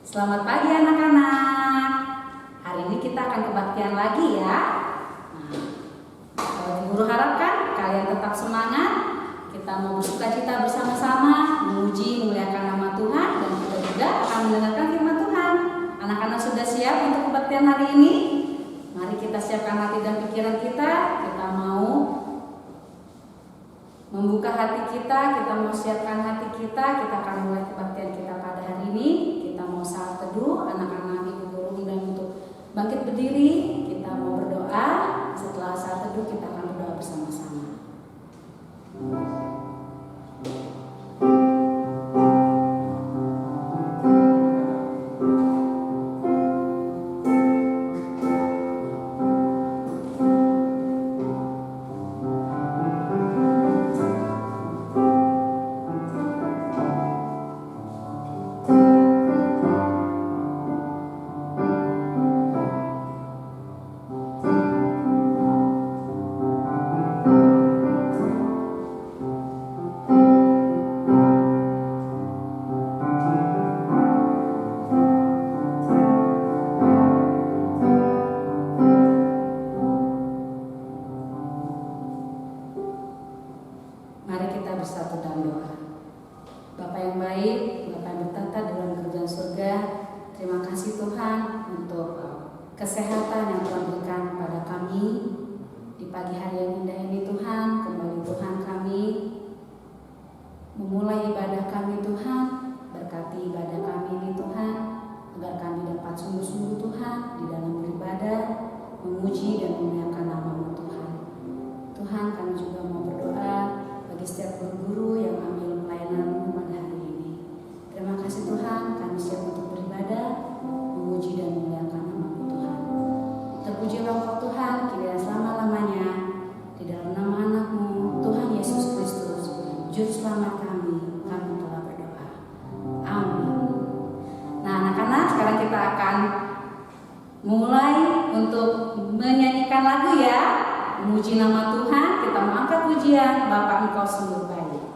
Selamat pagi anak-anak. Hari ini kita akan kebaktian lagi ya. Guru harapkan kalian tetap semangat. Kita mau bersukacita bersama-sama, memuji, memuliakan nama Tuhan, dan kita juga akan mendengarkan firman Tuhan. Anak-anak sudah siap untuk kebaktian hari ini? Mari kita siapkan hati dan pikiran kita. Kita mau membuka hati kita mau siapkan hati kita akan mulai kebaktian kita pada hari ini. Kita mau saat teduh, anak-anak ibu guru undang untuk bangkit berdiri, kita mau berdoa. Setelah saat teduh kita akan berdoa bersama-sama. Mari kita bersatu dalam doa. Bapa yang baik, Bapa yang bertata di dalam kerajaan surga, terima kasih Tuhan untuk kesehatan yang Tuhan berikan kepada kami di pagi hari yang indah ini Tuhan. Kembali Tuhan kami memulai ibadah kami Tuhan, berkati ibadah kami ini Tuhan, agar kami dapat sungguh-sungguh Tuhan di dalam beribadah, memuji dan memuliakan nama-Mu Tuhan. Tuhan, kami juga mau berdoa bagi setiap guru-guru yang ambil pelayanan pada hari ini. Terima kasih Tuhan, kami siap untuk beribadah, memuji dan memuliakan nama-Mu Tuhan. Terpujilah Engkau Tuhan, kini dan selama-lamanya, di dalam nama anak-Mu, Tuhan Yesus Kristus, Juru Selamat kami telah berdoa. Amin. Nah anak-anak, sekarang kita akan mulai untuk menyanyikan lagu ya. Memuji nama Tuhan, kita mengangkat pujian Bapa Engkau sungguh baik.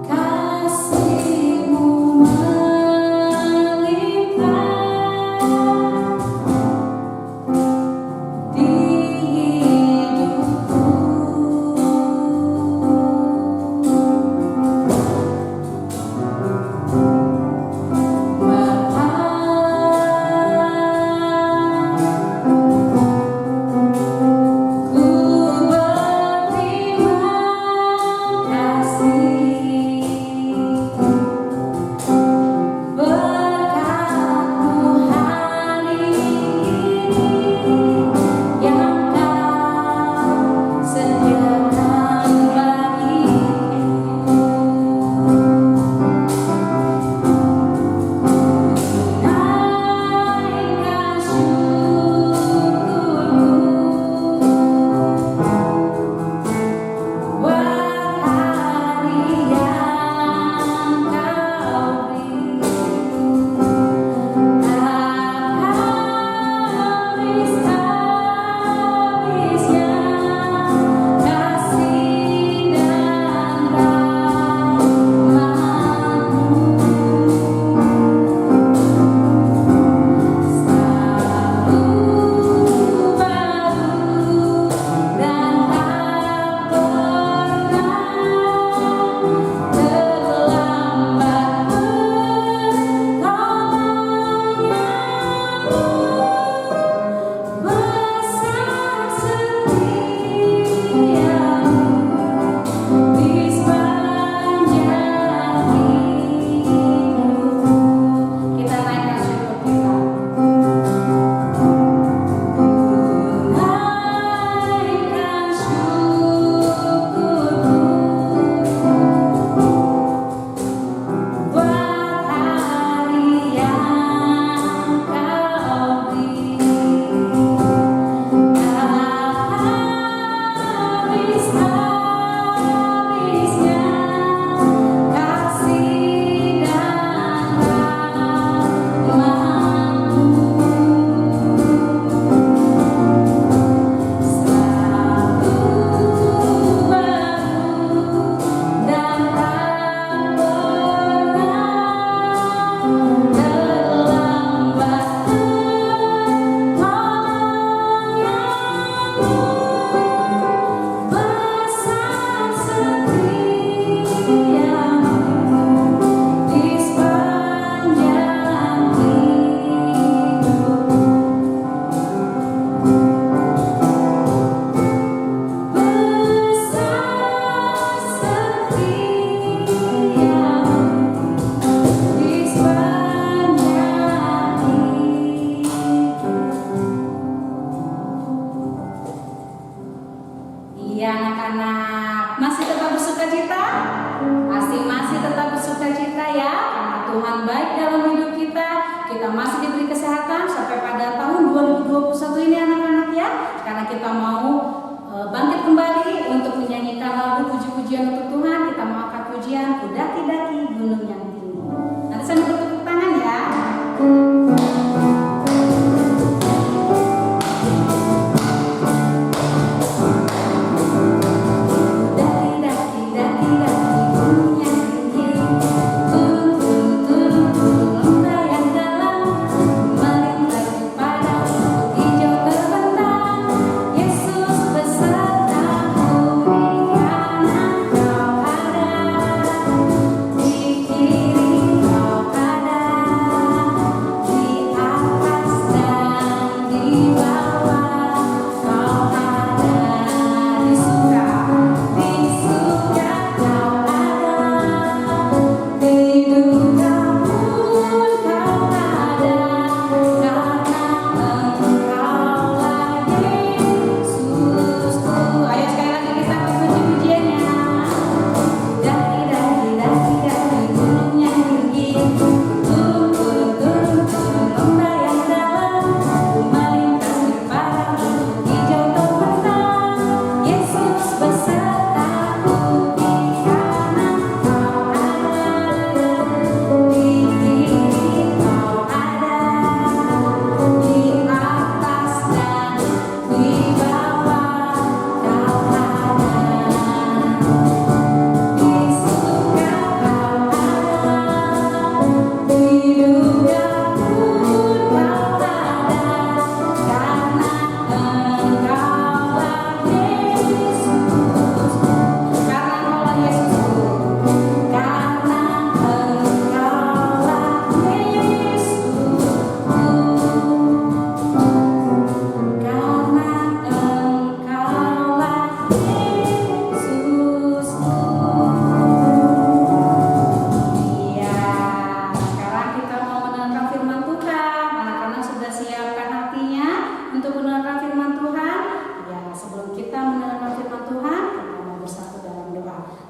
Kasih-Mu melimpah Ya anak-anak, masih tetap bersuka cita? Pasti masih tetap bersuka cita ya, karena Tuhan baik dalam hidup kita. Kita masih diberi kesehatan sampai pada tahun 2021 ini anak-anak ya. Karena kita mau bangkit kembali untuk menyanyikan lagu puji-pujian untuk Tuhan. Kita mau angkat pujian Kudaki-daki Gunung yang Tinggi. Nanti sambil bertepuk tangan ya.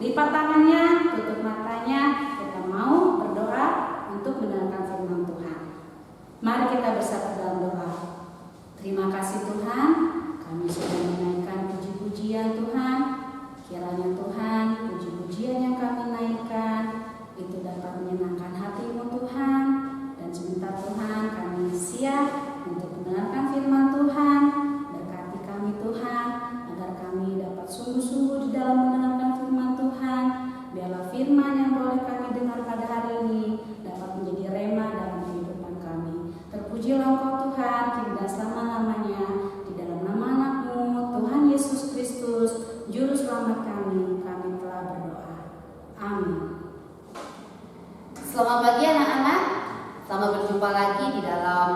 Lipat tangannya, tutup matanya, kita mau berdoa untuk mendengarkan firman Tuhan. Mari kita bersatu dalam doa. Terima kasih Tuhan, kami sudah menaikkan puji-pujian Tuhan. Kiranya Tuhan, puji-pujian yang kami naikkan itu dapat menyenangkan hati-Mu Tuhan. Dan sebentar Tuhan, kami siap untuk mendengarkan firman Tuhan. Berkati kami Tuhan, agar kami dapat sungguh-sungguh di dalam mendengarkan firman Tuhan. Biarlah firman yang boleh kami dengar pada hari ini dapat menjadi rema dalam kehidupan kami. Terpujilah Engkau Tuhan, kini dan selama-lamanya. Di dalam nama anak-Mu, Tuhan Yesus Kristus, Juru Selamat kami telah berdoa. Amin. Selamat pagi anak-anak. Selamat berjumpa lagi di dalam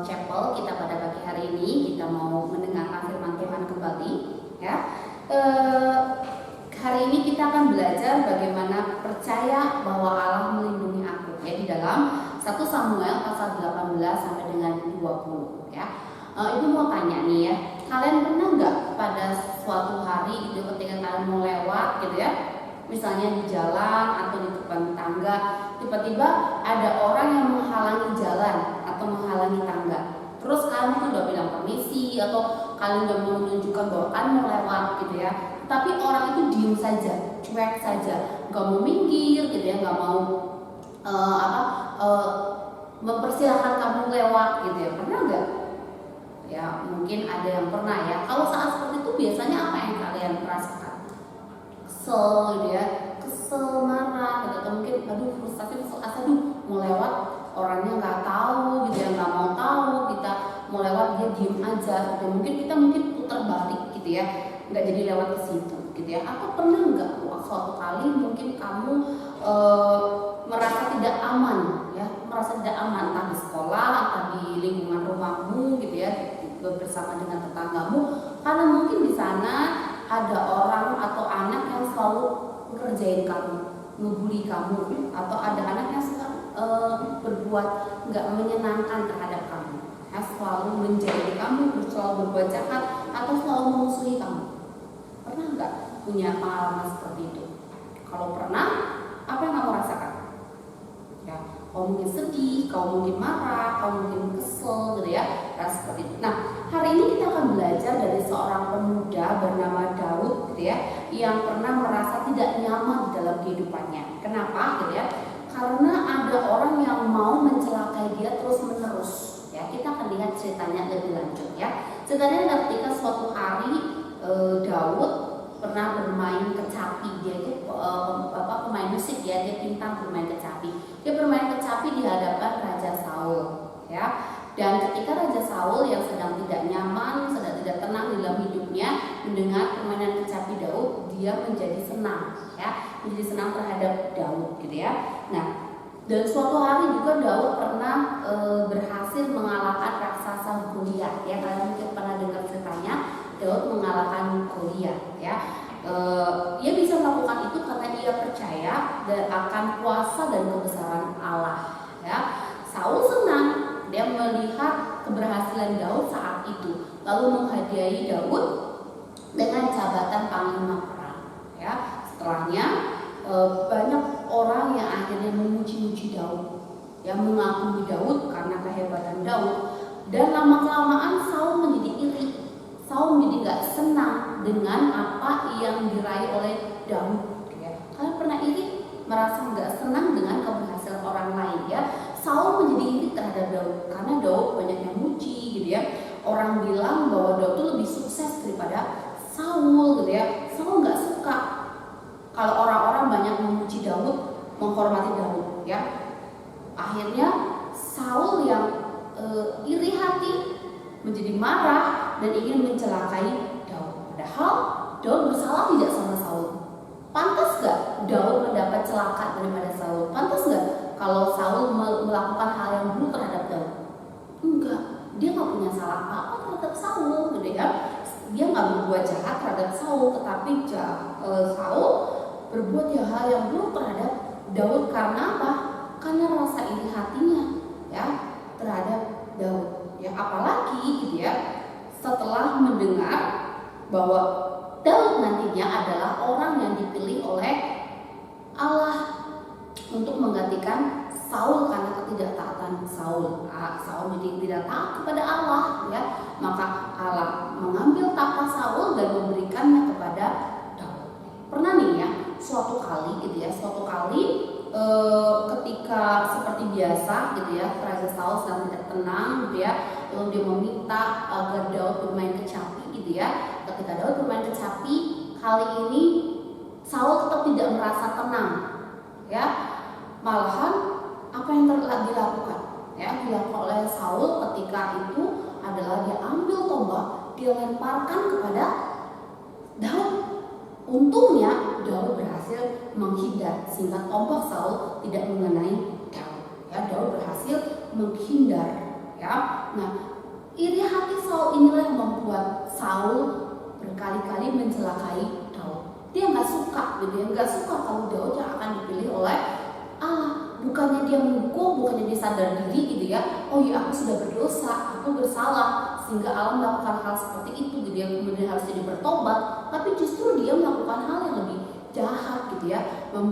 chapel kita pada pagi hari ini. Kita mau mendengarkan firman Tuhan kembali ya. Hari ini kita akan belajar bagaimana percaya bahwa Allah melindungi aku ya, di dalam 1 Samuel pasal 18 sampai dengan 20 ya. Ibu mau tanya nih ya, kalian pernah nggak pada suatu hari gitu ketika kalian mau lewat gitu ya, misalnya di jalan atau di depan tangga, tiba-tiba ada orang yang menghalangi jalan atau menghalangi tangga. Terus kalian tuh udah bilang permisi atau kalian udah menunjukkan bahwa kalian mau lewat gitu ya, tapi orang itu diem saja, cuek saja, nggak mau minggir gitu ya, nggak mau mempersilahkan kamu lewat gitu ya. Pernah nggak? Ya mungkin ada yang pernah ya. Kalau saat seperti itu biasanya apa yang kalian rasakan? Kesel gitu ya, kesel, marah gitu, atau mungkin aduh frustasi, aduh mau lewat orangnya nggak tahu gitu ya, nggak mau tahu, kita mau lewat dia diem aja gitu. Mungkin kita putar balik gitu ya, nggak jadi lewat ke situ gitu ya. Atau pernah nggak suatu kali mungkin kamu merasa tidak aman ya, merasa tidak aman entah di sekolah atau di lingkungan rumahmu gitu ya, bersama dengan tetanggamu, karena mungkin di sana ada orang atau anak yang selalu ngerjain kamu, ngebully kamu, atau ada anak yang suka berbuat nggak menyenangkan terhadap kamu, ya, selalu menjadi kamu, selalu berbuat jahat atau selalu memusuhi kamu. Pernah punya pengalaman seperti itu? Kalau pernah, apa yang kamu rasakan? Ya, kau mungkin sedih, kau mungkin marah, kau mungkin kesel gitu ya, rasa seperti itu. Nah, hari ini kita akan belajar dari seorang pemuda bernama Daud gitu ya, yang pernah merasa tidak nyaman di dalam kehidupannya. Kenapa gitu ya? Karena ada orang yang mau mencelakai dia terus menerus. Ya, kita akan lihat ceritanya lebih lanjut ya. Ceritanya ketika suatu hari Daud pernah bermain kecapi. Dia itu pemain musik ya, dia pintar bermain kecapi. Dia bermain kecapi di hadapan Raja Saul ya. Dan ketika Raja Saul yang sedang tidak nyaman, sedang tidak tenang di dalam hidupnya mendengar permainan kecapi Daud, dia menjadi senang ya, menjadi senang terhadap Daud gitu ya. Nah, dan suatu hari juga Daud pernah berhasil mengalahkan raksasa Goliat ya. Kalian mungkin pernah dengar ceritanya, Daud mengalahkan Goliat ya. Ia bisa melakukan itu karena ia percaya akan kuasa dan kebesaran Allah ya. Saul senang, dia melihat keberhasilan Daud saat itu, lalu menghadiahi Daud dengan jabatan panglima perang ya. Setelahnya banyak orang yang akhirnya memuji-muji Daud, yang mengagumi Daud karena kehebatan Daud. Dan lama-kelamaan Saul menjadi iri, Saul menjadi gak senang dengan apa yang diraih oleh Daud ya. Kalian pernah iri, merasa gak senang dengan keberhasilan orang lain ya. Saul menjadi iri terhadap Daud karena Daud banyak yang muji gitu ya. Orang bilang bahwa Daud itu lebih sukses daripada Saul gitu ya. Saul gak suka kalau orang-orang banyak memuji Daud, menghormati Daud ya. Akhirnya Saul yang iri hati menjadi marah dan ingin mencelakai Daud. Padahal Daud bersalah tidak sama Saul. Pantas gak Daud mendapat celaka daripada Saul? Pantas gak kalau Saul melakukan hal yang buruk terhadap Daud? Enggak, dia gak punya salah apa-apa terhadap Saul gitu ya. Dia gak berbuat jahat terhadap Saul, tetapi Saul berbuat hal yang buruk terhadap Daud. Karena apa? Karena rasa iri hatinya ya terhadap Daud ya. Apalagi gitu ya, setelah mendengar bahwa Daud nantinya adalah orang yang dipilih oleh Allah untuk menggantikan Saul karena ketidaktaatan Saul. Saul menjadi tidak taat kepada Allah ya, maka Allah mengambil tahta Saul dan memberikannya kepada Daud. Pernah nih ya, suatu kali gitu ya, ketika seperti biasa gitu ya, Raja Saul sedang tidak tenang gitu ya, lalu dia meminta agar Daud bermain kecapi gitu ya. Ketika Daud bermain kecapi, kali ini Saul tetap tidak merasa tenang ya. Malahan apa yang dilakukan ya, dilakukan oleh Saul ketika itu adalah dia ambil tombak, dia lemparkan kepada Daud. Untungnya Daud berhasil menghindar sehingga tombak Saul tidak mengenai Daud ya. Daud berhasil menghindar ya. Nah, iri hati Saul inilah yang membuat Saul berkali-kali mencelakai Daud. Dia nggak suka, dia nggak suka kalau Daud yang akan dipilih oleh Allah. Bukannya dia mendukung, bukannya dia sadar diri gitu ya. Oh iya, aku sudah berdosa, aku bersalah, sehingga Allah melakukan hal seperti itu gitu ya, kemudian harus jadi bertobat. Tapi justru dia melakukan hal yang lebih jahat gitu ya, mau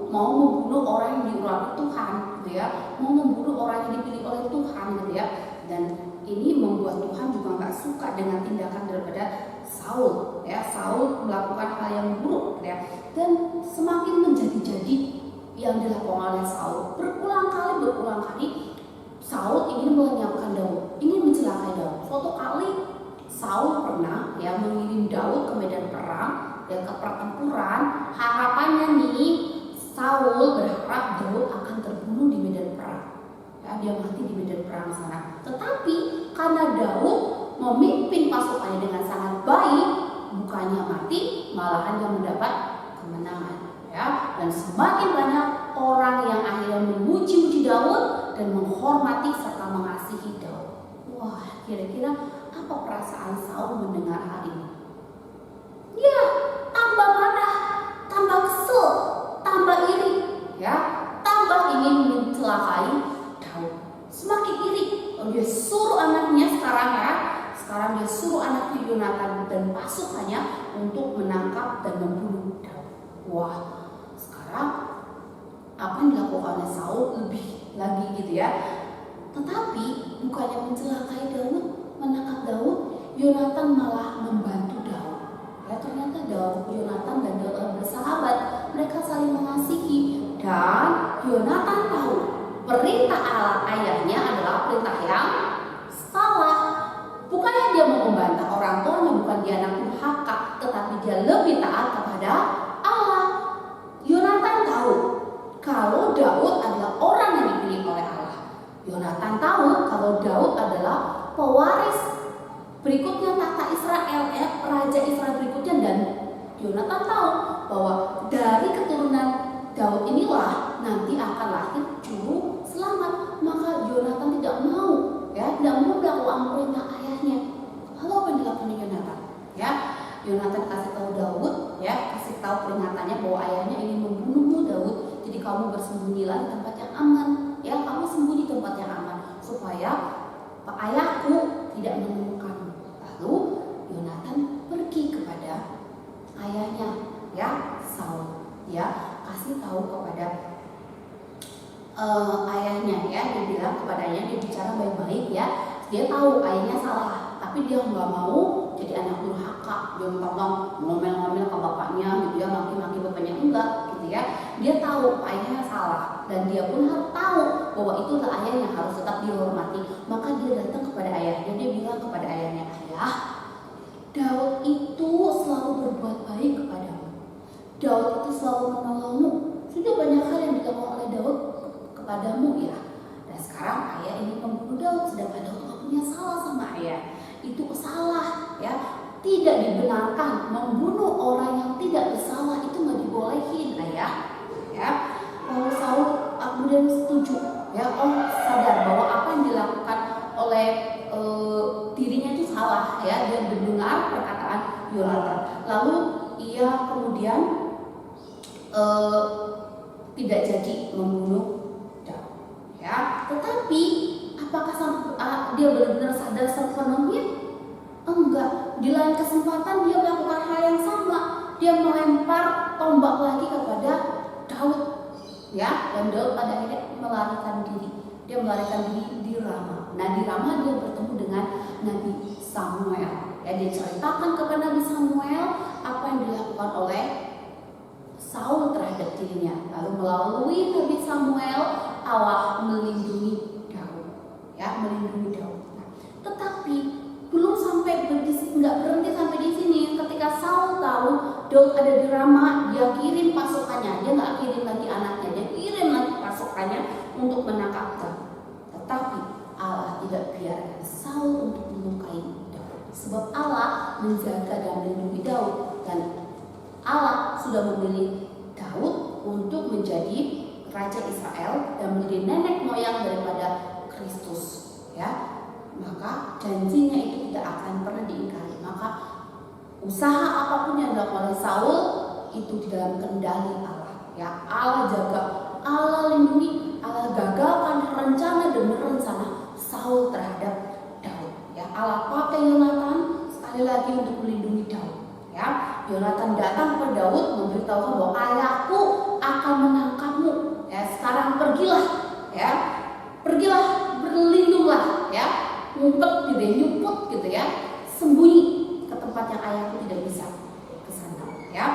membunuh orang yang diurapi Tuhan gitu ya, mau membunuh orang yang dipilih oleh Tuhan gitu ya. Dan ini membuat Tuhan juga nggak suka dengan tindakan daripada Saul ya. Saul melakukan hal yang buruk gitu ya, dan semakin menjadi-jadi yang dilakukan oleh Saul. Berulang kali Saul ingin melenyapkan Daud, ingin mencelakai Daud. Suatu kali Saul pernah ya mengirim Daud ke medan perang dan ke pertempuran. Harapannya nih, Saul berharap Daud akan terbunuh di medan perang ya, dia mati di medan perang sana. Tetapi karena Daud memimpin pasukannya dengan sangat baik, bukannya mati, malahan dia mendapat kemenangan ya. Dan semakin banyak orang yang akhirnya memuji-muji Daud dan menghormati serta mengasihi Daud. Wah, kira-kira apa perasaan Saul mendengar hal ini? Ya, tambah marah, tambah kesel, tambah iri ya, tambah ingin mencelakai Daud. Semakin iri, dia suruh anaknya sekarang dia suruh anaknya Yonatan dan pasukannya untuk menangkap dan membunuh Daud. Wah, sekarang apa yang dilakukan oleh Saul lebih lagi gitu ya. Tetapi bukannya mencelakai Daud, menangkap Daud, Yonatan malah membantu Daud. Ya, ternyata Yonatan dan Daud bersahabat, mereka saling mengasihi, dan Yonatan tahu perintah Allah ayahnya adalah perintah yang salah. Bukannya dia mau membantah orang tuanya, bukan dia anak durhaka, tetapi dia lebih taat kepada Allah. Yonatan tahu kalau Daud adalah orang yang dipilih oleh Allah. Yonatan tahu kalau Daud adalah pewaris berikutnya tahta Israel, raja Israel berikutnya, dan Yonatan tahu bahwa dari keturunan Daud inilah nanti akan lahir juru selamat. Maka Yonatan tidak mau melakukan perintah ayahnya. Lalu apa yang dilakukan Yonatan? Ya, Yonatan kasih tahu Daud, kasih tahu peringatannya bahwa ayahnya ingin membunuhmu Daud. Jadi kamu bersembunyilah di tempat yang aman. Ya, kamu sembunyi di tempat yang aman supaya ayahku tidak menemukanmu. Lalu Yonatan pergi kepada ayahnya, Saul. Kasih tahu kepada ayahnya, dia bilang kepadanya, dia bicara baik-baik ya. Dia tahu ayahnya salah, tapi dia nggak mau jadi anak durhaka. Dia mau ngomel-ngomel ke bapaknya gitu ya, maki-maki bapaknya, enggak gitu ya. Dia tahu ayahnya salah dan dia pun harus tahu bahwa itulah ayah yang harus tetap dihormati. Maka dia datang kepada ayahnya, dia bilang kepada ayahnya, ayah, Daud itu selalu berbuat baik kepadamu. Daud itu selalu menolongmu. Sudah banyak hal yang dilakukan oleh Daud kepadamu ya. Dan sekarang ayah ingin membunuh Daud, sedangkan Daud tidak punya salah sama ayah. Itu salah ya. Tidak dibenarkan membunuh orang yang tidak bersalah, itu nggak dibolehin ayah. Ya. Lalu Saul kemudian setuju ya. Sadar bahwa apa yang dilakukan oleh dirinya itu salah ya. Dia mendengar perkataan Yonatan. Lalu ia kemudian tidak jadi membunuh Daud ya. Tetapi apakah dia benar-benar sadar sepenuhnya? Enggak. Di lain kesempatan dia melakukan hal yang sama. Dia melempar tombak lagi kepada Daud ya, dan Daud pada akhirnya melarikan diri. Dia melarikan diri di Rama. Nah, di Rama dia bertemu dengan Nabi Samuel. Ya, dia ceritakan kepada Nabi Samuel apa yang dilakukan oleh Saul terhadap dirinya. Lalu melalui Nabi Samuel, Allah melindungi Daud. Ya, melindungi Daud. Nah, tetapi belum sampai nggak berhenti sampai di sini. Ketika Saul tahu Daud ada di Rama, dia kirim pasukannya. Dia nggak kirim lagi anaknya, dia kirim lagi pasukannya untuk menangkap Daud. Tetapi Allah tidak biarkan Saul untuk melukai Daud, sebab Allah menjaga dan melindungi Daud, dan Allah sudah memilih Daud untuk menjadi raja Israel dan menjadi nenek moyang daripada Kristus ya. Maka janjinya itu tidak akan pernah diingkari. Maka usaha apapun yang dilakukan oleh Saul itu di dalam kendali Allah ya. Allah jaga, Allah lindungi, Allah gagalkan rencana demi rencana Saul terhadap Daud ya. Allah pakai Yonatan sekali lagi untuk melindungi Daud ya. Yonatan datang ke Daud memberitahukan bahwa ayahku akan menangkapmu ya. Sekarang pergilah ya, pergilah, berlindunglah ya, ngumpet gitu ya, nyuput gitu ya, sembunyi ke tempat yang ayahku tidak bisa ke sana ya.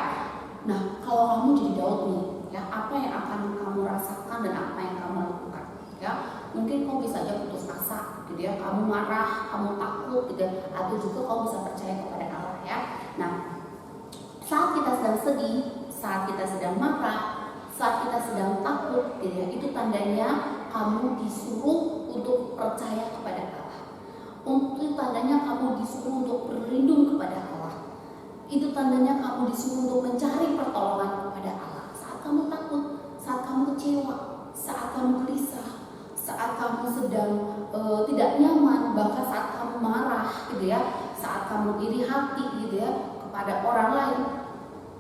Nah, kalau kamu jadi Daud nih ya, apa yang akan kamu rasakan dan apa yang kamu lakukan ya? Mungkin kamu bisa aja putus asa gitu ya, kamu marah, kamu takut gitu ya, atau juga kamu bisa percaya kepada Allah ya. Nah, saat kita sedang sedih, saat kita sedang marah, saat kita sedang takut gitu ya, itu tandanya kamu disuruh untuk percaya kepada Allah. Itu tandanya kamu disuruh untuk berlindung kepada Allah. Itu tandanya kamu disuruh untuk mencari pertolongan kepada Allah. Saat kamu takut, saat kamu kecewa, saat kamu gelisah, saat kamu sedang tidak nyaman, bahkan saat kamu marah gitu ya, saat kamu iri hati gitu ya kepada orang lain,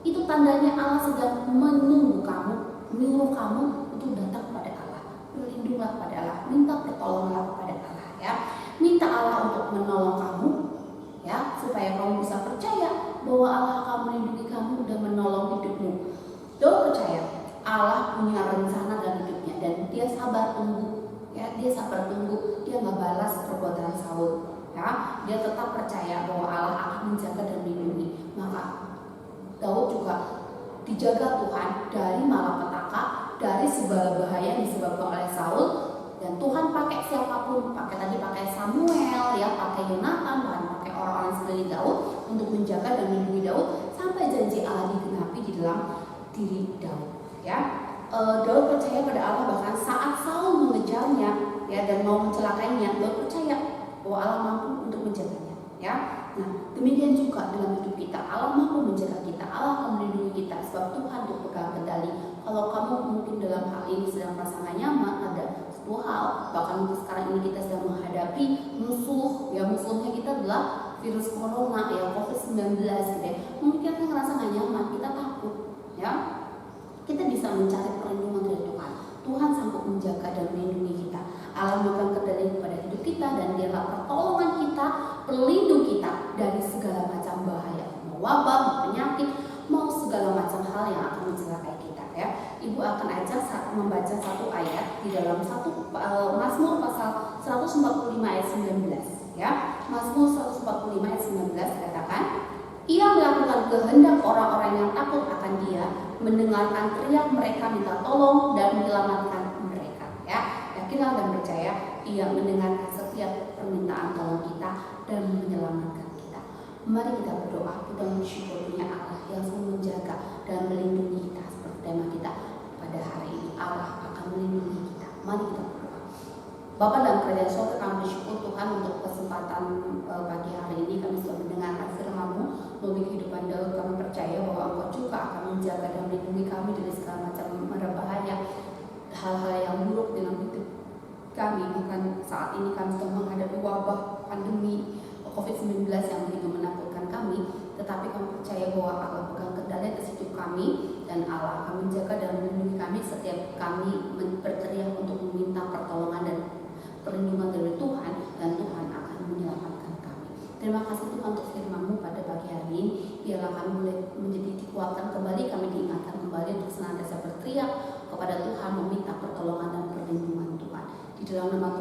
itu tandanya Allah sedang menunggu kamu, menyuruh kamu untuk datang kepada Allah. Berlindunglah kepada Allah, minta pertolongan kepada Allah ya. Minta Allah untuk menolong kamu ya, supaya kamu bisa percaya bahwa Allah akan melindungi kamu Daud percaya bahwa Allah akan menjaga dan melindungi. Maka Daud juga dijaga Tuhan dari malapetaka, dari segala bahaya yang disebabkan oleh Saul. Dan Tuhan pakai siapapun, pakai Samuel, ya, pakai Yonatan, bahkan pakai orang-orang sekeliling Daud untuk menjaga dan melindungi Daud sampai janji Allah digenapi di dalam diri Daud. Ya, Daud percaya pada Allah bahkan saat Saul mengejarnya, ya, dan mau mencelakainya, Daud percaya bahwa Allah mampu untuk menjaganya. Ya, nah demikian juga dalam hidup kita, Allah mampu menjaga kita, Allah akan melindungi kita sebab Tuhan untuk pegang kendali. Kalau kamu mungkin dalam hal ini sedang merasa gak nyaman, ada dua hal, bahkan mungkin sekarang ini kita sedang menghadapi musuh, ya, musuhnya kita adalah virus corona, ya, COVID-19 gitu ya. Mungkin kita ngerasa gak nyaman, kita takut, ya, kita bisa mencari perlindungan dari Tuhan. Tuhan sanggup menjaga dan melindungi kita. Allah memegang kendali kepada hidup kita dan Dialah pertolongan kita, pelindung kita dari segala macam bahaya, mau wabah, mau penyakit, mau segala macam hal yang akan mencelakai kita. Ya, Ibu akan ajak membaca satu ayat di dalam Mazmur pasal 145 ayat 19. Ya, Mazmur 145 ayat 19 katakan, Ia melakukan kehendak orang-orang yang takut akan Dia, mendengarkan teriak mereka minta tolong dan menyelamatkan mereka. Ya, yakinlah dan percaya Ia mendengarkan setiap permintaan tolong kita dan menyelamatkan kita. Mari kita berdoa, kita bersyukur punya Allah yang selalu menjaga dan melindungi kita seperti tema kita pada hari ini. Allah akan melindungi kita. Mari kita berdoa. Bapa dan Kerajaan Surga, kami bersyukur Tuhan untuk kesempatan pagi hari ini kami sudah mendengarkan firman-Mu melalui kehidupan Daud. Kami percaya bahwa Engkau juga akan menjaga dan melindungi kami dari segala macam bahaya, hal-hal yang buruk dalam hidup kami. Bahkan saat ini kami sedang menghadapi wabah pandemi COVID-19 yang begitu menakutkan kami, tetapi kami percaya bahwa Allah pegang kendali atas hidup kami dan Allah akan menjaga dan melindungi kami setiap kami berteriak untuk meminta pertolongan dan perlindungan dari Tuhan, dan Tuhan akan menyelamatkan kami. Terima kasih Tuhan untuk firman-Mu pada pagi hari ini. Biarlah kami boleh menjadi dikuatkan kembali, kami diingatkan kembali untuk senantiasa berteriak kepada Tuhan, meminta pertolongan dan perlindungan Tuhan. Di dalam nama